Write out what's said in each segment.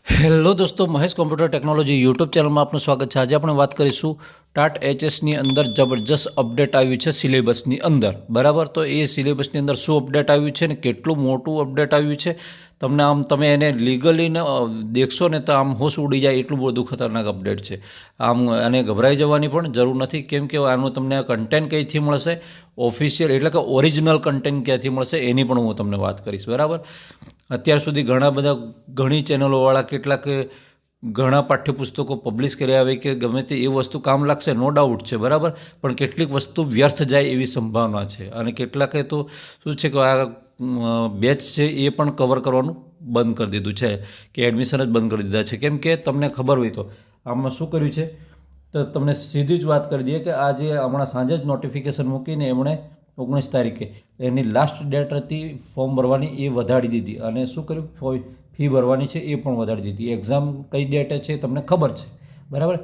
Hello દોસ્તો, Mahesh computer technology YouTube ચેનલમાં આપનું સ્વાગત છે। આજે આપણે વાત કરીશું ટાટ એચએસની અંદર જબરજસ્ત અપડેટ આવ્યું છે સિલેબસની અંદર, બરાબર। તો એ સિલેબસની અંદર શું અપડેટ આવ્યું છે ને કેટલું મોટું અપડેટ આવ્યું છે, તમને આમ તમે એને લીગલીને દેખશો ને તો આમ હોશ ઉડી જાય એટલું બધું ખતરનાક અપડેટ છે। આમ અને ગભરાઈ જવાની પણ જરૂર નથી, કેમ કે આનું તમને કન્ટેન્ટ કઈથી મળશે, ઓફિશિયલ એટલે કે ઓરિજિનલ કન્ટેન્ટ ક્યાંથી મળશે એની પણ હું તમને વાત કરીશ, બરાબર। અત્યાર સુધી ઘણી ચેનલોવાળા કેટલાક ઘણા પાઠ્યપુસ્તકો પબ્લિશ કર્યા આવે કે ગમે તે એ વસ્તુ કામ લાગશે, નો ડાઉટ છે, બરાબર। પણ કેટલીક વસ્તુ વ્યર્થ જાય એવી સંભાવના છે, અને કેટલાકે તો શું છે કે આ બેચ છે એ પણ કવર કરવાનું બંધ કરી દીધું છે, કે એડમિશન જ બંધ કરી દીધા છે। કેમ કે તમને ખબર હોય તો આમાં શું કર્યું છે, તો તમને સીધી જ વાત કરી દઈએ કે આજે હમણાં સાંજે જ નોટિફિકેશન મૂકીને એમણે 19 તારીખે એની લાસ્ટ ડેટ હતી ફોર્મ ભરવાની, એ વધારી દીધી, અને શું કર્યું, ફી ભરવાની છે એ પણ વધારી દીધી। એક્ઝામ કઈ ડેટે છે તમને ખબર છે, બરાબર।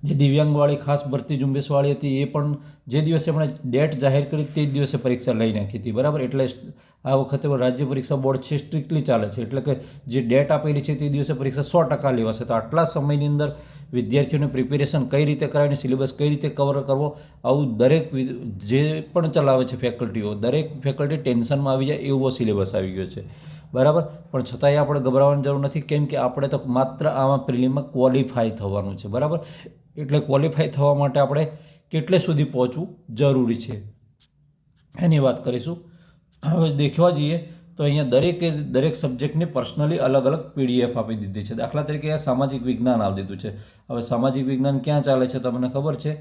જે દિવ્યાંગવાળી ખાસ ભરતી ઝુંબેશવાળી હતી એ પણ જે દિવસે એમણે ડેટ જાહેર કરી તે જ દિવસે પરીક્ષા લઈ નાખી હતી, બરાબર। એટલે આ વખતે રાજ્ય પરીક્ષા બોર્ડ છે સ્ટ્રિક્ટલી ચાલે છે, એટલે કે જે ડેટ આપેલી છે તે દિવસે પરીક્ષા 100% લેવાશે। તો આટલા સમયની અંદર વિદ્યાર્થીઓને પ્રિપેરેશન કઈ રીતે કરાવીને સિલેબસ કઈ રીતે કવર કરવો, આવું દરેક જે પણ ચલાવે છે ફેકલ્ટીઓ, દરેક ફેકલ્ટી ટેન્શનમાં આવી જાય એવો સિલેબસ આવી ગયો છે, બરાબર। પણ છતાંય આપણે ગભરાવાની જરૂર નથી, કેમ કે આપણે તો માત્ર આમાં પ્રિલિમમાં ક્વોલિફાય થવાનું છે, બરાબર। એટલે ક્વોલિફાય થવા માટે આપણે કેટલે સુધી પહોંચવું જરૂરી છે એની વાત કરીશું। હવે દેખવા જઈએ તો અહીંયા દરેક સબ્જેક્ટની પર્સનલી અલગ અલગ પીડીએફ આપી દીધી છે। દાખલા તરીકે અહીંયા સામાજિક વિજ્ઞાન આપી દીધું છે। હવે સામાજિક વિજ્ઞાન ક્યાં ચાલે છે તમને ખબર છે,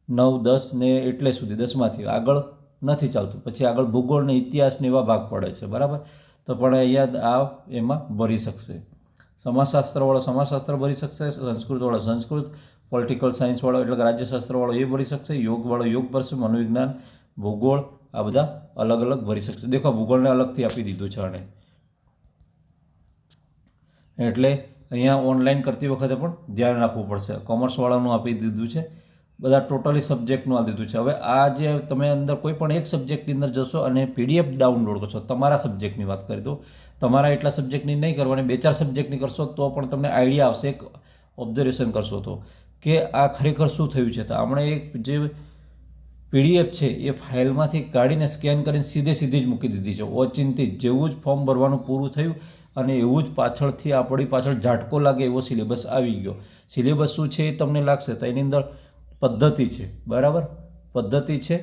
9, 10 ને એટલે સુધી, 10માંથી આગળ નથી ચાલતું, પછી આગળ ભૂગોળ ને ઇતિહાસ ને એવા ભાગ પડે છે, બરાબર। તો પણ અહીંયા એમાં ભરી શકશે, સમાજશાસ્ત્રવાળો સમાજશાસ્ત્ર ભરી શકશે, સંસ્કૃતવાળો સંસ્કૃત, પોલિટિકલ સાયન્સવાળો એટલે કે રાજ્યશાસ્ત્રવાળો એ ભરી શકશે, યોગવાળો યોગ ભરશે, મનોવિજ્ઞાન, ભૂગોળ આ બધા અલગ અલગ ભરી શકશે। દેખો ભૂગોળને અલગથી આપી દીધું છે આને, એટલે અહીંયા ઓનલાઈન કરતી વખતે પણ ધ્યાન રાખવું પડશે। કોમર્સવાળાનું આપી દીધું છે, બધા ટોટલી સબ્જેક્ટનું આપી દીધું છે। હવે આ જે તમે અંદર કોઈ પણ એક સબ્જેક્ટની અંદર જશો અને પીડીએફ ડાઉનલોડ કરશો, તમારા સબ્જેક્ટની વાત કરી દો, તમારા એટલા સબ્જેક્ટની નહીં કરવાની, 2-4 સબ્જેક્ટની કરશો તો પણ તમને આઈડિયા આવશે, એક ઓબ્ઝર્વેશન કરશો તો કે આ ખરેખર શું થયું છે। તો આપણે એક જે પીડીએફ છે એ ફાઇલમાંથી કાઢીને સ્કેન કરીને સીધી જ મૂકી દીધી છે, ઓચિંતી જેવું જ ફોર્મ ભરવાનું પૂરું થયું અને એવું જ પાછળથી આપણી પાછળ ઝાટકો લાગે એવો સિલેબસ આવી ગયો। સિલેબસ શું છે એ તમને લાગશે, તો એની અંદર પદ્ધતિ છે, બરાબર, પદ્ધતિ છે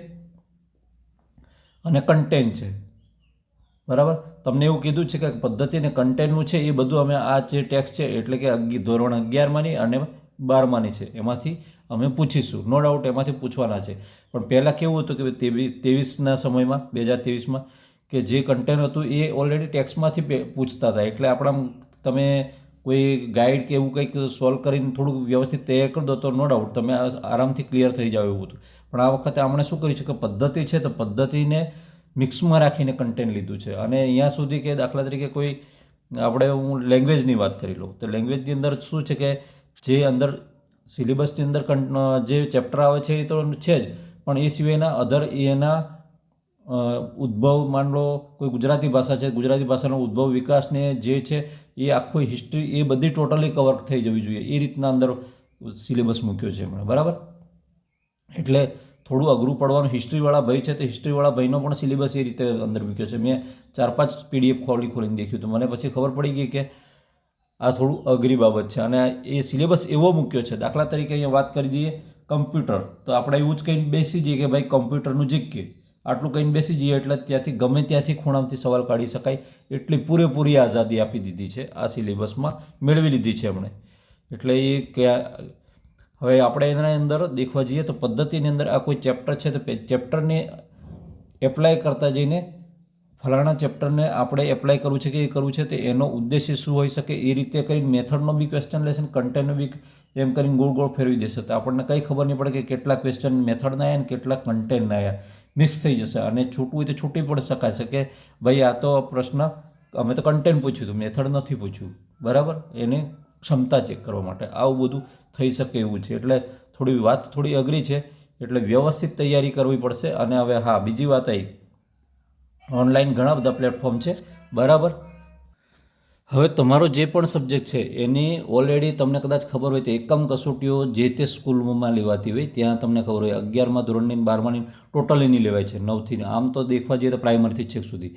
અને કન્ટેન્ટ છે, બરાબર। તમને એવું કીધું છે કે પદ્ધતિ અને કન્ટેન્ટનું છે એ બધું અમે આ જે ટેક્સ્ટ છે એટલે કે ધોરણ 11માંની અને 12માંની છે એમાંથી અમે પૂછીશું, નો ડાઉટ એમાંથી પૂછવાના છે। પણ પહેલાં કેવું હતું કે 23ના સમયમાં, 2023માં, કે જે કન્ટેન્ટ હતું એ ઓલરેડી ટેક્સ્ટમાંથી પૂછતા હતા, એટલે આપણા તમે કોઈ ગાઈડ કે એવું કંઈક સોલ્વ કરીને થોડુંક વ્યવસ્થિત તૈયાર કરી દો તો નો ડાઉટ તમે આરામથી ક્લિયર થઈ જાવ એવું હતું। પણ આ વખતે આપણે શું કર્યું છે કે પદ્ધતિ છે તો પદ્ધતિને મિક્સમાં રાખીને કન્ટેન્ટ લીધું છે, અને અહીંયા સુધી કે દાખલા તરીકે કોઈ હું લેંગ્વેજની વાત કરી લઉં તો લેંગ્વેજની અંદર શું છે કે જે અંદર સિલેબસની અંદર જે ચેપ્ટર આવે છે એ તો છે જ, પણ એ સિવાયના અધર એના ઉદ્ભવ, માન લો કોઈ ગુજરાતી ભાષા છે, ગુજરાતી ભાષાનો ઉદ્ભવ વિકાસને જે છે એ આખું હિસ્ટ્રી એ બધી ટોટલી કવર થઈ જવી જોઈએ, એ રીતના અંદર સિલેબસ મૂક્યો છે એમણે, બરાબર। એટલે થોડું અઘરું પડવાનું હિસ્ટ્રીવાળા ભાઈ છે તો હિસ્ટ્રીવાળા ભાઈનો પણ સિલેબસ એ રીતે અંદર મૂક્યો છે। મેં 4-5 પીડીએફ ખોલીને દેખ્યું તો મને પછી ખબર પડી ગઈ કે આ થોડું અઘરી બાબત છે, અને એ સિલેબસ એવો મૂક્યો છે। દાખલા તરીકે અહીંયા વાત કરી દઈએ કમ્પ્યુટર, તો આપણે એવું જ કહીને બેસી જઈએ કે ભાઈ કમ્પ્યુટરનું જીકે, આટલું કહીને બેસી જઈએ એટલે ત્યાંથી ખૂણામાંથી સવાલ કાઢી શકાય એટલી પૂરેપૂરી આઝાદી આપી દીધી છે આ સિલેબસમાં, મેળવી લીધી છે એમણે। એટલે એ કે હવે આપણે એના અંદર દેખવા જઈએ તો પદ્ધતિની અંદર આ કોઈ ચેપ્ટર છે તો ચેપ્ટરને એપ્લાય કરતા જઈને ફલાણા ચેપ્ટરને આપણે એપ્લાય કરવું છે કે એ કરવું છે તો એનો ઉદ્દેશ્ય શું હોઈ શકે એ રીતે કરીને મેથડનો બી ક્વેશ્ચન લેશે ને કન્ટેન્ટનો બી એમ કરીને ગોળ ફેરવી દેશે, તો આપણને કંઈ ખબર નહીં પડે કે કેટલા ક્વેશ્ચન મેથડના આવ્યા ને કેટલા કન્ટેન્ટના આવ્યા, મિક્સ થઈ જશે, અને છૂટવું હોય તો છૂટી પણ શકાશે કે ભાઈ આ તો પ્રશ્ન અમે તો કન્ટેન્ટ પૂછ્યું હતું, મેથડ નથી પૂછ્યું, બરાબર, એની ક્ષમતા ચેક કરવા માટે આવું બધું થઈ શકે એવું છે। એટલે વાત થોડી અઘરી છે, એટલે વ્યવસ્થિત તૈયારી કરવી પડશે। અને હવે હા, બીજી વાત આવી, ઓનલાઈન ઘણા બધા પ્લેટફોર્મ છે, બરાબર। હવે તમારો જે પણ સબ્જેક્ટ છે એની ઓલરેડી તમને કદાચ ખબર હોય તો એકમ કસોટીઓ જે તે સ્કૂલમાં લેવાતી હોય ત્યાં તમને ખબર હોય 11મા ધોરણની 12માની ટોટલી નહીં લેવાય છે 9થી આમ તો દેખવા જઈએ તો પ્રાઇમરીથી છેક સુધી.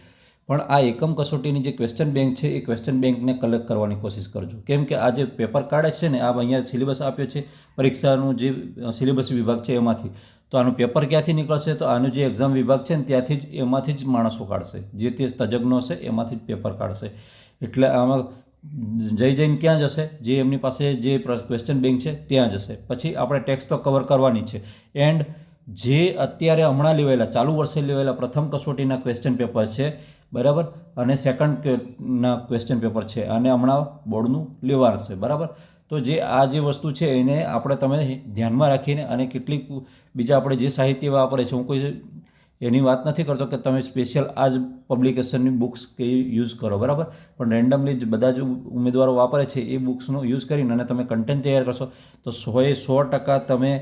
પણ આ એકમ કસોટીની જે ક્વેશ્ચન બેંક છે એ ક્વેશ્ચન બેંકને કલેક્ટ કરવાની કોશિશ કરજો. કેમ કે આ જે પેપર કાઢે છે ને આ અહીંયા સિલેબસ આપ્યો છે પરીક્ષાનું જે સિલેબસ વિભાગ છે એમાંથી, તો આનું પેપર ક્યાંથી નીકળશે? તો આનું જે એક્ઝામ વિભાગ છે ને ત્યાંથી જ એમાંથી જ માણસો કાઢશે, જે તે તજજ્ઞો છે એમાંથી જ પેપર કાઢશે. એટલે આમાં જઈને ક્યાં જશે? જે એમની પાસે જે ક્વેશ્ચન બેંક છે ત્યાં જશે. પછી આપણે ટેક્સ્ટ તો કવર કરવાની છે. એન્ડ જે અત્યારે હમણાં લેવાયેલા ચાલુ વર્ષે લેવાયેલા પ્રથમ કસોટીના ક્વેશ્ચન પેપર છે બરાબર, અને સેકન્ડના ક્વેશ્ચન પેપર છે અને હમણાં બોર્ડનું લેવાશે બરાબર. તો જે આ જે વસ્તુ છે એને આપણે તમે ધ્યાનમાં રાખીને અને કેટલીક બીજા આપણે જે સાહિત્ય વાપરે છે, હું કોઈ એની વાત નથી કરતો કે તમે સ્પેશિયલ આ જ પબ્લિકેશનની બુક્સ કે યુઝ કરો બરાબર, પણ રેન્ડમલી જ બધા જ ઉમેદવારો વાપરે છે એ બુક્સનો યુઝ કરીને અને તમે કન્ટેન્ટ તૈયાર કરશો તો 100% તમે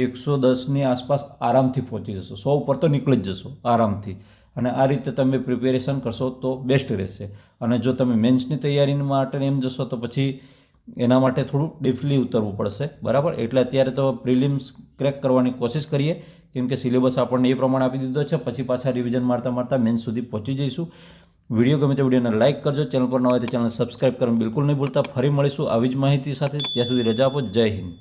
110ની આસપાસ આરામથી પહોંચી જશો. 100 ઉપર તો નીકળી જ જશો આરામથી. અને આ રીતે તમે પ્રિપેરેશન કરશો તો બેસ્ટ રહેશે. અને જો તમે મેન્સની તૈયારી માટે એમ જશો તો પછી એના માટે થોડું ડીપલી ઉતરવું પડશે બરાબર. એટલે અત્યારે તો પ્રિલિમ્સ ક્રેક કરવાની કોશિશ કરીએ, કેમ કે સિલેબસ આપણને એ પ્રમાણે આપી દીધો છે. પછી પાછા રિવિઝન મારતા મારતા મેન્સ સુધી પહોંચી જઈશું. વિડીયો ગમે તો વિડીયોને લાઇક કરજો, ચેનલ પર ન હોય તો ચેનલ સબસ્ક્રાઈબ કરવાનું બિલકુલ નહીં ભૂલતા. ફરી મળીશું આવી જ માહિતી સાથે. ત્યાં સુધી રજા આપો. જય હિન્દ.